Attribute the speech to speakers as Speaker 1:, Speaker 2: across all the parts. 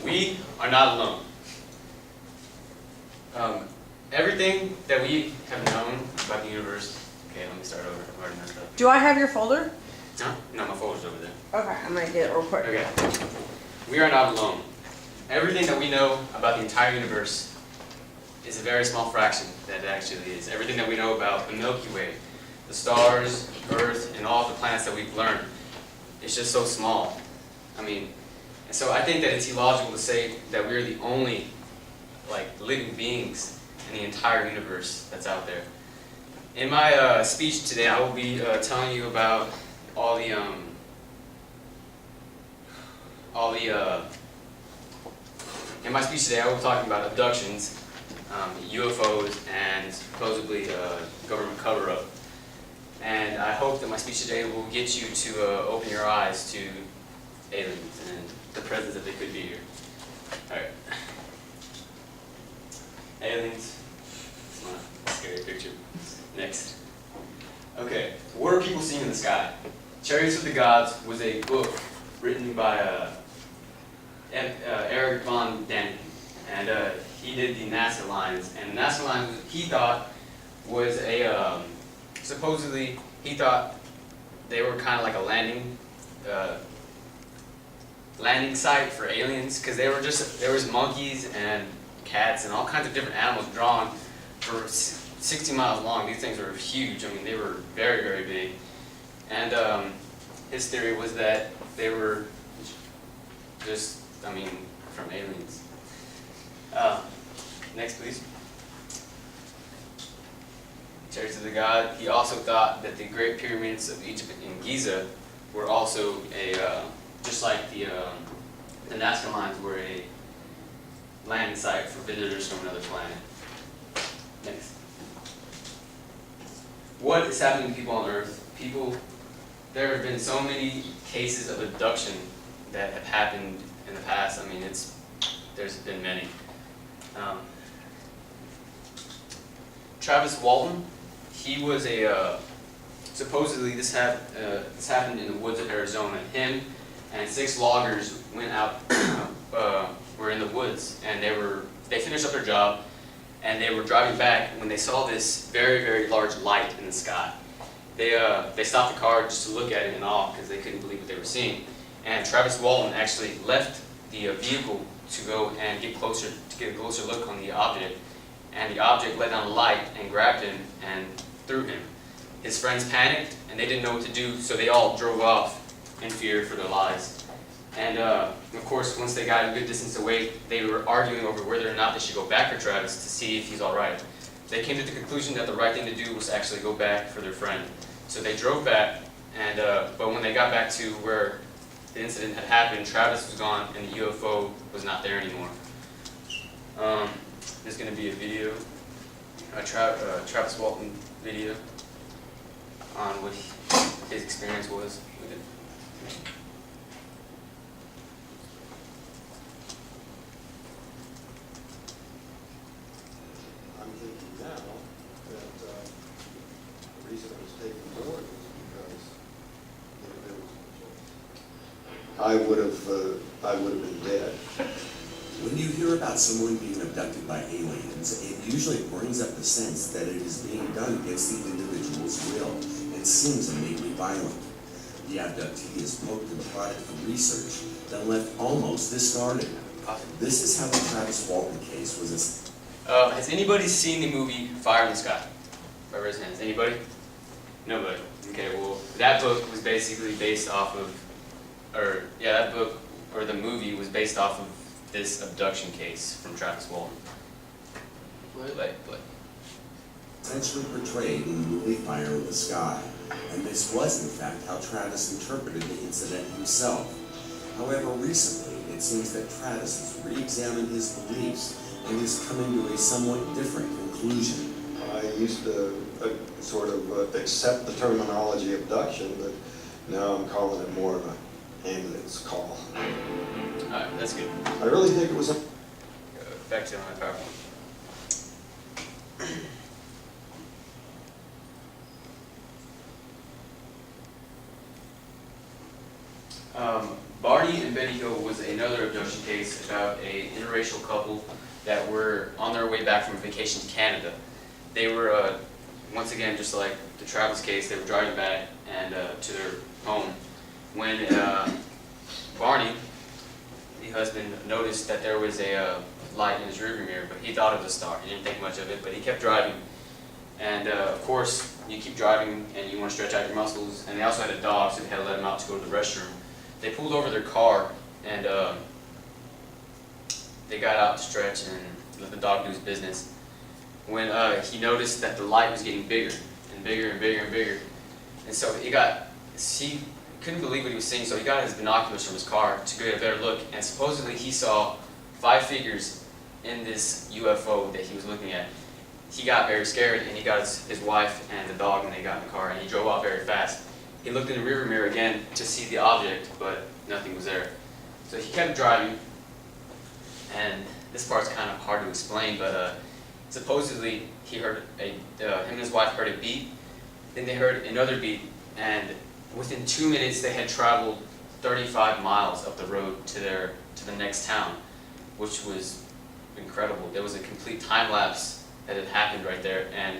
Speaker 1: We are not alone. Everything that we have known about the universe. Okay, let me start over. I've already messed up.
Speaker 2: Do I have your folder?
Speaker 1: No, no, my folder's over there.
Speaker 2: Okay, I'm gonna get it real quick.
Speaker 1: Okay. We are not alone. Everything that we know about the entire universe is a very small fraction that it actually is. Everything that we know about the Milky Way, the stars, Earth, and all the planets that we've learned, it's just so small. I mean, and so I think that it's illogical to say that we're the only living beings in the entire universe that's out there. In my speech today, I will be telling you about all the in my speech today, I will be talking about abductions, UFOs, and supposedly government cover-up. And I hope that my speech today will get you to open your eyes to aliens and the presence that they could be here. All right. Aliens. It's not a scary picture. Next. Okay. What are people seeing in the sky? Chariots of the Gods was a book written by Eric von Däniken, and he did the NASA lines. And the NASA lines, he thought, was a supposedly he thought they were kind of like a landing site for aliens, because there was monkeys and cats and all kinds of different animals drawn for 60 miles long. These things were huge. I mean, they were very, very big. And his theory was that they were just, from aliens. Next, please. Chariots of the God. He also thought that the Great Pyramids of Egypt in Giza were also just like the Nazca lines were a landing site for visitors from another planet. Next. What is happening to people on Earth? There have been so many cases of abduction that have happened in the past. I mean, there's been many. Travis Walton, he was supposedly this happened in the woods of Arizona. Him and 6 loggers went out, were in the woods, and they finished up their job, and they were driving back when they saw this very, very large light in the sky. They stopped the car just to look at it in awe because they couldn't believe what they were seeing. And Travis Walton actually left the vehicle to go and get a closer look on the object. And the object let down a light and grabbed him and threw him. His friends panicked and they didn't know what to do, so they all drove off in fear for their lives. And of course, once they got a good distance away, they were arguing over whether or not they should go back for Travis to see if he's all right. They came to the conclusion that the right thing to do was actually go back for their friend. So they drove back, and but when they got back to where the incident had happened, Travis was gone and the UFO was not there anymore. There's going to be a video, a Travis Walton video on what his experience was with it.
Speaker 3: I'm thinking now that the reason it was taken forward was because there was no choice. I would have been dead.
Speaker 4: When you hear about someone being abducted by aliens, it usually brings up the sense that it is being done against the individual's will and seems innately violent. The abductee is poked and prodded for research, then left almost discarded. This is how the Travis Walton case was.
Speaker 1: Has anybody seen the movie Fire in the Sky? By raise hands. Anybody? Nobody. Okay, well, that book was basically based off of, that book, or the movie was based off of this abduction case from Travis Walton. Play.
Speaker 4: Essentially portrayed in the movie Fire in the Sky, and this was in fact how Travis interpreted the incident himself. However, recently, it seems that Travis has re-examined his beliefs and is coming to a somewhat different conclusion.
Speaker 3: I used to sort of accept the terminology abduction, but now I'm calling it more of an ambulance call.
Speaker 1: Alright, that's good.
Speaker 3: I really think it was a...
Speaker 1: Back to my PowerPoint. Barney and Betty Hill was another abduction case about a interracial couple that were on their way back from a vacation to Canada. They were, once again, just like the Travis case, they were driving back and to their home when Barney, the husband, noticed that there was a light in his rearview mirror, but he thought it was a star. He didn't think much of it, but he kept driving. And of course, you keep driving and you want to stretch out your muscles. And they also had a dog, so they had to let him out to go to the restroom. They pulled over their car and they got out to stretch and let the dog do his business. When he noticed that the light was getting bigger and bigger and bigger and bigger. And so he couldn't believe what he was seeing, so he got his binoculars from his car to get a better look. And supposedly he saw 5 figures in this UFO that he was looking at. He got very scared, and he got his wife and the dog, and they got in the car, and he drove off very fast. He looked in the rearview mirror again to see the object, but nothing was there. So he kept driving, and this part's kind of hard to explain, but supposedly he heard him and his wife heard a beat, then they heard another beat, and within 2 minutes they had traveled 35 miles up the road to the next town, which was incredible. There was a complete time lapse that had happened right there, and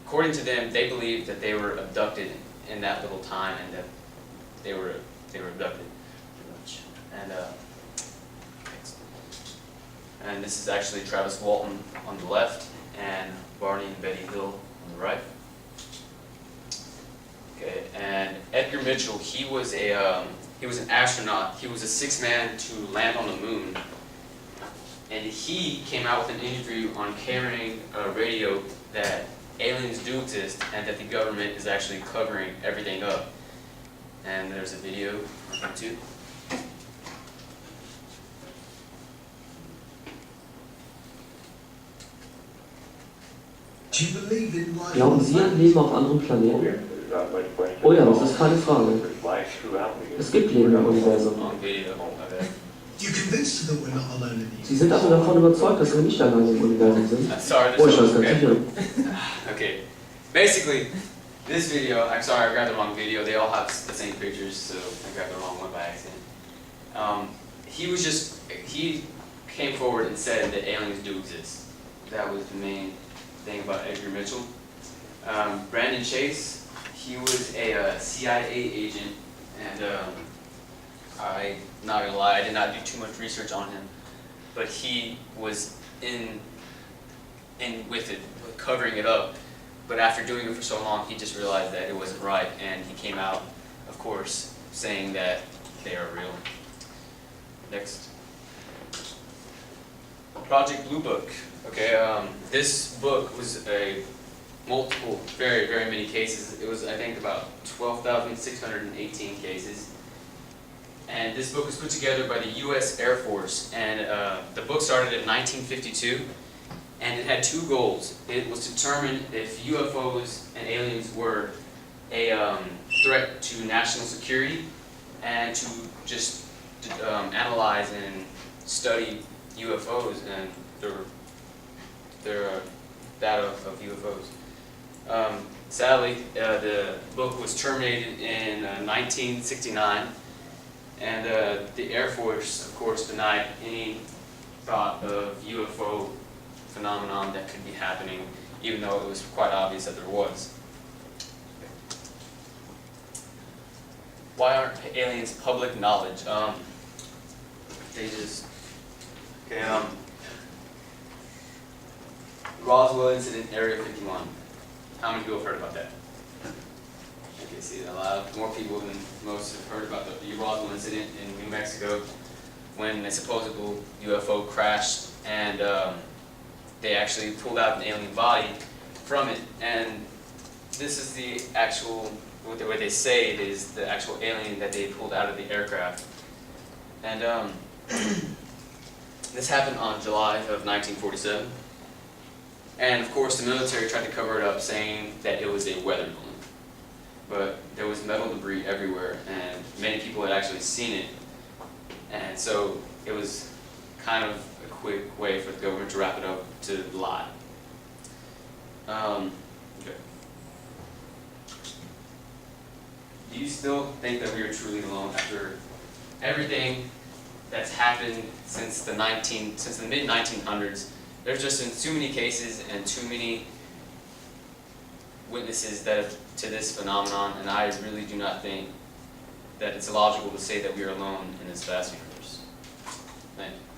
Speaker 1: according to them, they believed that they were abducted in that little time, and that they were abducted, pretty much. And this is actually Travis Walton on the left, and Barney and Betty Hill on the right. Okay, and Edgar Mitchell, he was an astronaut. He was the 6th man to land on the moon. And he came out with an interview on carrying a radio that aliens do exist and that the government is actually covering everything up. And there's a video on YouTube.
Speaker 5: 'Glauben Sie an Leben auf anderen Planeten? Oh ja, das ist keine Frage. Es gibt Leben im Universum. Sie sind also davon überzeugt, dass wir nicht alleine im Universum sind? Oh, ich weiß ganz sicher.
Speaker 1: Okay. Basically, this video, I'm sorry, I grabbed the wrong video. They all have the same pictures, so I grabbed the wrong one by accident. He came forward and said that aliens do exist. That was the main thing about Edgar Mitchell. Brandon Chase, he was a CIA agent, and I'm not gonna lie, I did not do too much research on him, but he was in with it, covering it up. But after doing it for so long, he just realized that it wasn't right, and he came out, of course, saying that they are real. Next. Project Blue Book. Okay, this book was multiple, very, very many cases. It was, I think, about 12,618 cases. And this book was put together by the U.S. Air Force, and the book started in 1952, and it had 2 goals. It was to determine if UFOs and aliens were a threat to national security, and to just analyze and study UFOs and their data of UFOs. Sadly, the book was terminated in 1969, and the Air Force, of course, denied any thought of UFO phenomenon that could be happening, even though it was quite obvious that there was. Why aren't aliens public knowledge? Roswell incident, Area 51. How many people have heard about that? Okay, see, a lot more people than most have heard about the Roswell incident in New Mexico, when a supposed UFO crashed, and they actually pulled out an alien body from it. And this is the actual, what they say it is the actual alien that they pulled out of the aircraft. And this happened on July of 1947. And of course the military tried to cover it up, saying that it was a weather balloon. But there was metal debris everywhere, and many people had actually seen it. And so it was kind of a quick way for the government to wrap it up, to lie. Okay. Do you still think that we are truly alone after everything that's happened since the mid 1900s. There's just been too many cases and too many witnesses to this phenomenon, and I really do not think that it's illogical to say that we are alone in this vast universe. Thank you.